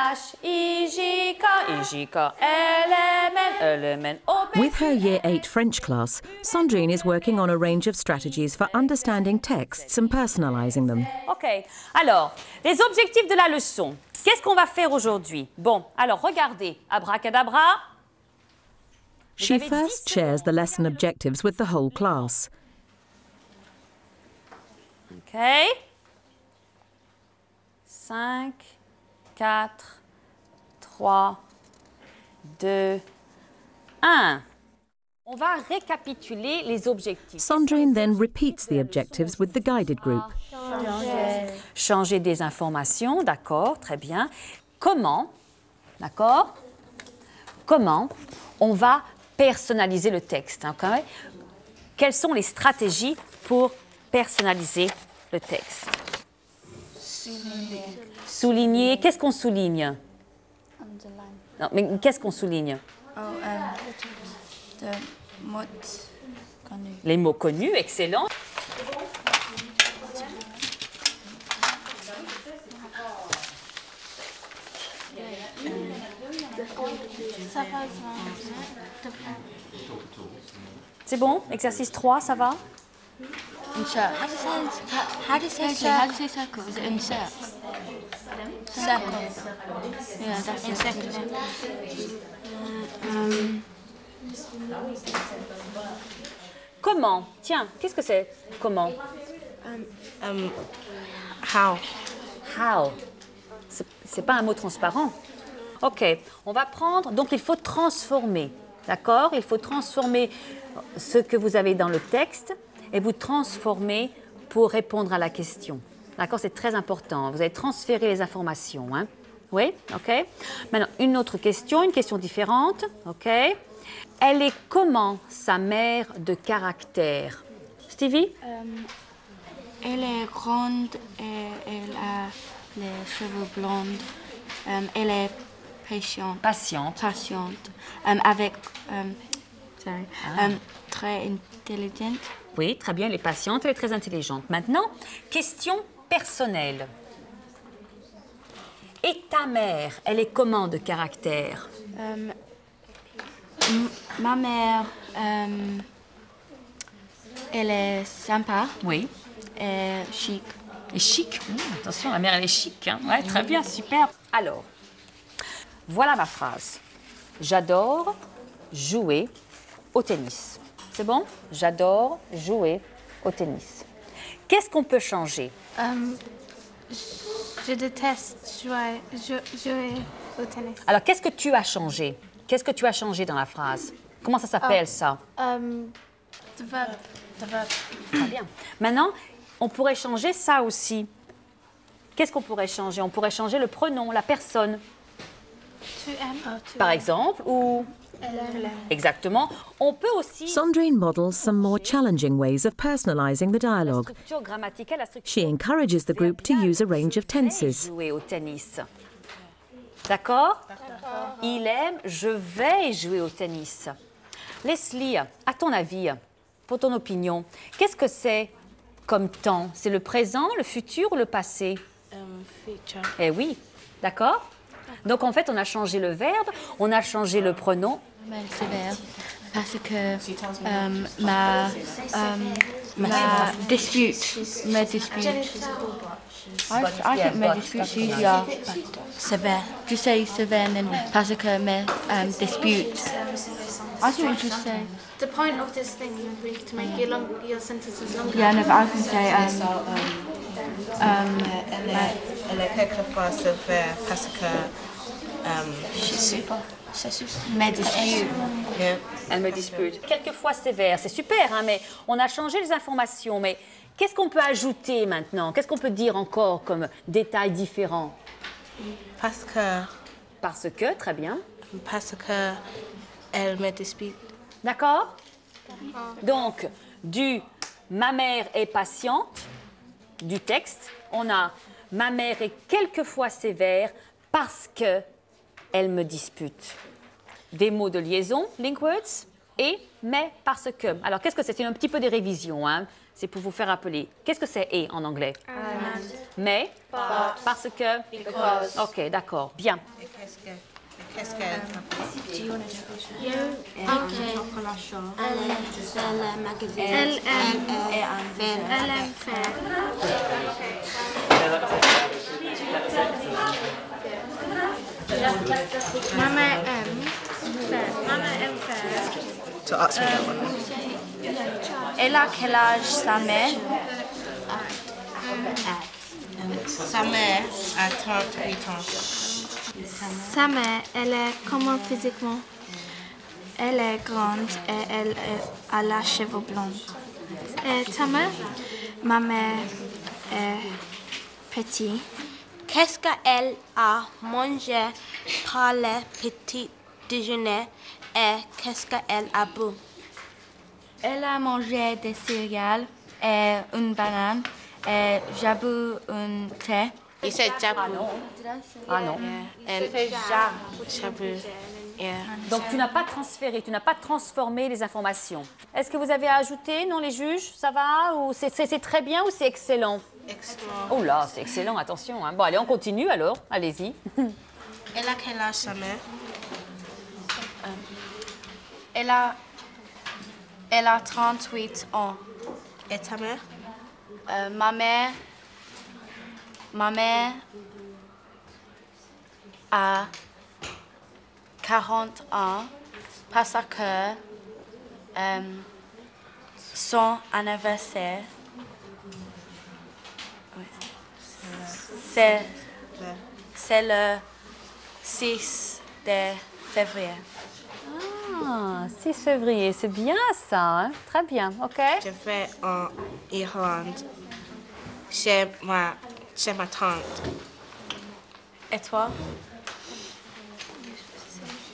H-I-J-K, I-J-K, L-M-N, L-M-N, O-P. With her Year 8 French class, Sandrine is working on a range of strategies for understanding texts and personalising them. OK. Alors, les objectifs de la leçon. Qu'est-ce qu'on va faire aujourd'hui? Bon, alors regardez. Abracadabra. She first shares the lesson objectives with the whole class. OK. 5, 4, 3, 2, 1. On va récapituler les objectifs. Sandrine then repeats the objectives with the guided group. Changer des informations, d'accord, très bien. Comment, d'accord, comment on va personnaliser le texte, okay? Quelles sont les stratégies pour personnaliser le texte? Souligner. Qu'est-ce qu'on souligne? Non, mais qu'est-ce qu'on souligne? Les mots connus, excellent. C'est bon? Exercice 3, ça va? Insert. How do you say circle? Is it insert? Circle. Yeah, that's insert. Comment? Tiens, qu'est-ce que c'est? Comment? How. How. C'est pas un mot transparent. OK, on va prendre... Donc, il faut transformer, d'accord? Il faut transformer ce que vous avez dans le texte et vous transformer pour répondre à la question. D'accord? C'est très important. Vous allez transférer les informations. Hein? Oui? OK. Maintenant, une autre question, une question différente. OK. Elle est comment, sa mère de caractère? Stevie? Elle est grande et elle a les cheveux blonds. Elle est patiente. Avec... très intelligente. Oui, très bien, elle est patiente, elle est très intelligente. Maintenant, question personnelle. Et ta mère, elle est comment de caractère? Ma mère, elle est sympa. Oui. Et chic. Et chic. Attention, la mère, elle est chic. Hein? Ouais, très bien, super. Alors, voilà ma phrase. J'adore jouer au tennis. C'est bon? J'adore jouer au tennis. Qu'est-ce qu'on peut changer? Je déteste jouer au tennis. Alors, qu'est-ce que tu as changé? Qu'est-ce que tu as changé dans la phrase? Comment ça s'appelle, ça? The verb. Très bien. Maintenant, on pourrait changer ça aussi. Qu'est-ce qu'on pourrait changer? On pourrait changer le pronom, la personne. Tu aimes. Par exemple, ou... Exactement. On peut aussi... Sandrine models some more challenging ways of personalising the La dialogue. structure grammaticale, la structure... She encourages the group to use a range of tenses. Jouer au tennis. D'accord? Il aime, je vais jouer au tennis. Leslie, à ton avis, pour ton opinion, qu'est-ce que c'est comme temps? C'est le présent, le futur ou le passé? Future. Eh oui, d'accord? Donc en fait, on a changé le verbe, on a changé le pronom. Mais sévère. Parce que ma dispute. I think mes disputes c'est easier. Sévère. Tu sais sévère parce que mes disputes. I think we should say. The point of this thing is to make your sentences longer. Yeah, no, but I can say Elle est quelquefois sévère parce que mes disputes. Elle me dispute. Quelquefois sévère, c'est super, hein, mais on a changé les informations. Mais qu'est-ce qu'on peut ajouter maintenant? Qu'est-ce qu'on peut dire encore comme détails différents? parce que Parce que, très bien. elle me dispute. D'accord? Donc, du « ma mère est patiente », du texte, on a « ma mère est quelquefois sévère parce que elle me dispute ». Des mots de liaison, link words, et « mais parce que ». Alors, qu'est-ce que c'est? C'est un petit peu des révisions, hein? C'est pour vous faire rappeler. Qu'est-ce que c'est « et » en anglais? Mais parce que. Because. Ok, d'accord, bien. Qu'est-ce qu'elle Elle aime faire. Maman aime faire. Maman aime faire. So ask me that one. Elle a quel âge sa mère? Sa mère a 38 ans. Sa mère, elle est comment physiquement? Elle est grande et elle a la cheveux blonds. Et ta mère? Ma mère est petite. Qu'est-ce qu'elle a mangé pour le petit déjeuner et qu'est-ce qu'elle a bu? Elle a mangé des céréales et une banane et j'ai bu un thé. You said Jabu. Ah non. And Jabu. Yeah. Donc tu n'as pas transféré, tu n'as pas transformé les informations. Est-ce que vous avez ajouté, non, les juges? Ça va? Ou c'est très bien ou c'est excellent? Excellent. Oh là, c'est excellent, attention. Hein. Bon, allez, on continue alors. Allez-y. Elle a quel âge sa mère? Elle a 38 ans. Et ta mère? Ma mère a 40 ans parce que son anniversaire, c'est le 6 de février. Ah, 6 février, c'est bien ça. Hein? Très bien, ok. Je vais en Irlande chez ma tante. Et toi?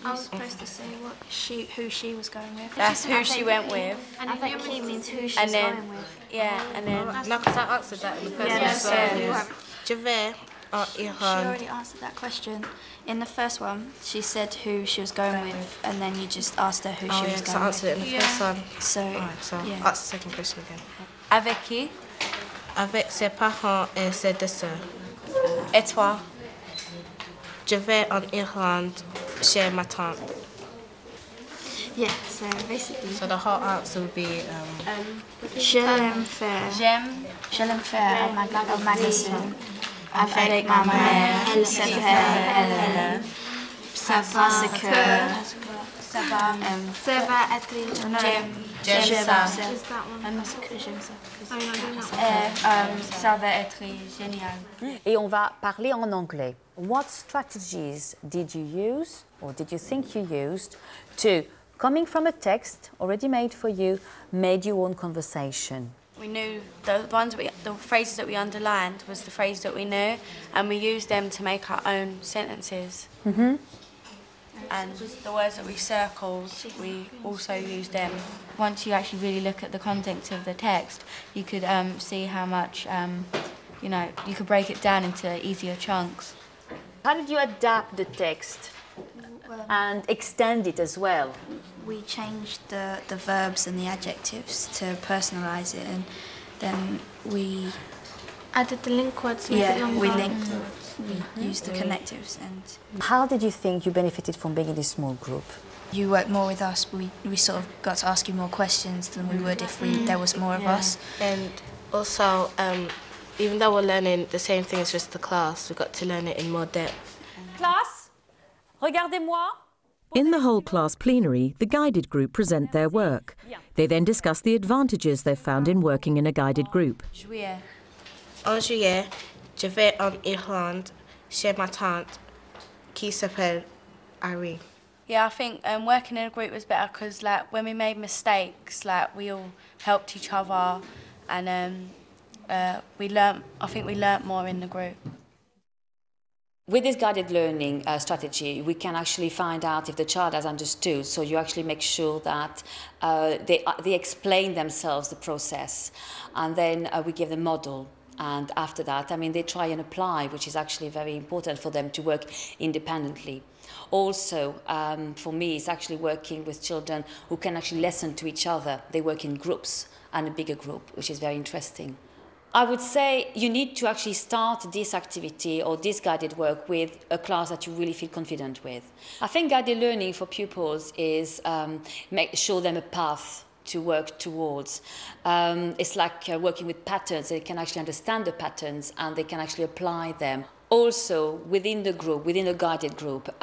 I was supposed to say who she was going with. That's who she went with. And I think he means who she's And then, going with. yeah, and then No, because I answered that in the first Yes, one. yes. Je vais en She Irlande. already answered that question. In the first one, she said who she was going with, and then you just asked her who Oh she yeah, was because I going answered it in the first one. with. So, Alright, so yeah. ask the second question again. avec qui? Avec ses parents et ses deux sœurs. Et toi? Je vais en Irlande chez ma tante. Yeah, so basically, So the whole answer would be je l'aime faire. Je l'aime faire au magasin avec ma mère. Elle s'appelle elle. Ça parce que ça va. Ça va être. J'aime ça. Is that one? Non, c'est que j'aime ça. Oh, you're not doing that one. Et ça va être génial. Et on va parler en anglais. What strategies did you use, or did you think you used, to, coming from a text already made for you, made your own conversation? We knew the phrases that we underlined was the phrase that we knew, and we used them to make our own sentences. Mm-hmm. And the words that we circled, we also used them. Once you actually really look at the content of the text, you could see how much, you could break it down into easier chunks. How did you adapt the text and extend it as well? We changed the verbs and the adjectives to personalise it, and then we Added the link words to make it longer. we linked, we used the connectives, and How did you think you benefited from being in this small group? you worked more with us. We sort of got to ask you more questions than we would if there was more of us. And also, even though we're learning the same thing as just the class, we got to learn it in more depth. Classe, regardez-moi. In the whole class plenary, the guided group present their work. They then discuss the advantages they've found in working in a guided group. Juillet. En juillet, je vais en Irlande chez ma tante qui s'appelle Ari. Yeah, I think working in a group was better because, like, when we made mistakes, like, we all helped each other, and we learnt. I think we learnt more in the group. With this guided learning strategy, we can actually find out if the child has understood. So you actually make sure that they explain themselves the process, and then we give them model. And after that, they try and apply, which is actually very important for them to work independently. Also, for me, it's actually working with children who can actually listen to each other. They work in groups and a bigger group, which is very interesting. I would say you need to actually start this activity or this guided work with a class that you really feel confident with. I think guided learning for pupils is show them a path to work towards. It's like working with patterns. They can actually understand the patterns and they can actually apply them. Also, within the group, within a guided group,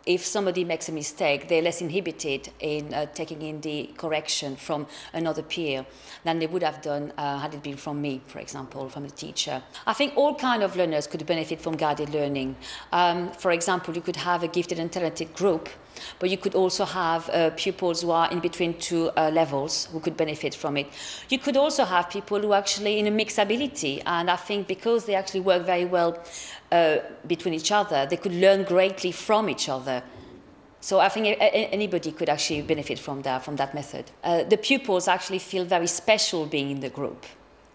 if somebody makes a mistake, they're less inhibited in taking in the correction from another peer than they would have done had it been from me, for example, from a teacher. I think all kinds of learners could benefit from guided learning. For example, you could have a gifted and talented group, but you could also have pupils who are in between two levels who could benefit from it. You could also have people who are actually in a mixed ability, and I think because they actually work very well between each other, they could learn greatly from each other. So I think anybody could actually benefit from that method. The pupils actually feel very special being in the group,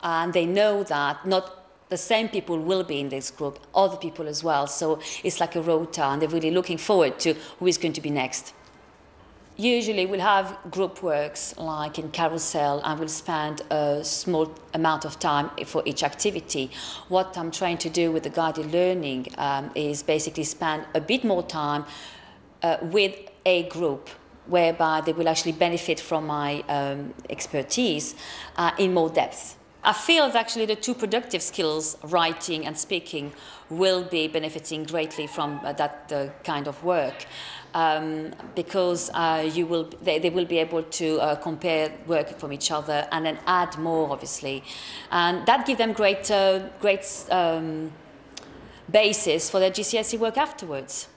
and they know that not the same people will be in this group, other people as well. So it's like a rota, and they're really looking forward to who is going to be next. Usually we'll have group works like in Carousel, and we'll spend a small amount of time for each activity. What I'm trying to do with the guided learning is basically spend a bit more time with a group whereby they will actually benefit from my expertise in more depth. I feel that actually the two productive skills, writing and speaking, will be benefiting greatly from that kind of work. Because they will be able to compare work from each other and then add more, obviously. And that gives them great basis for their GCSE work afterwards.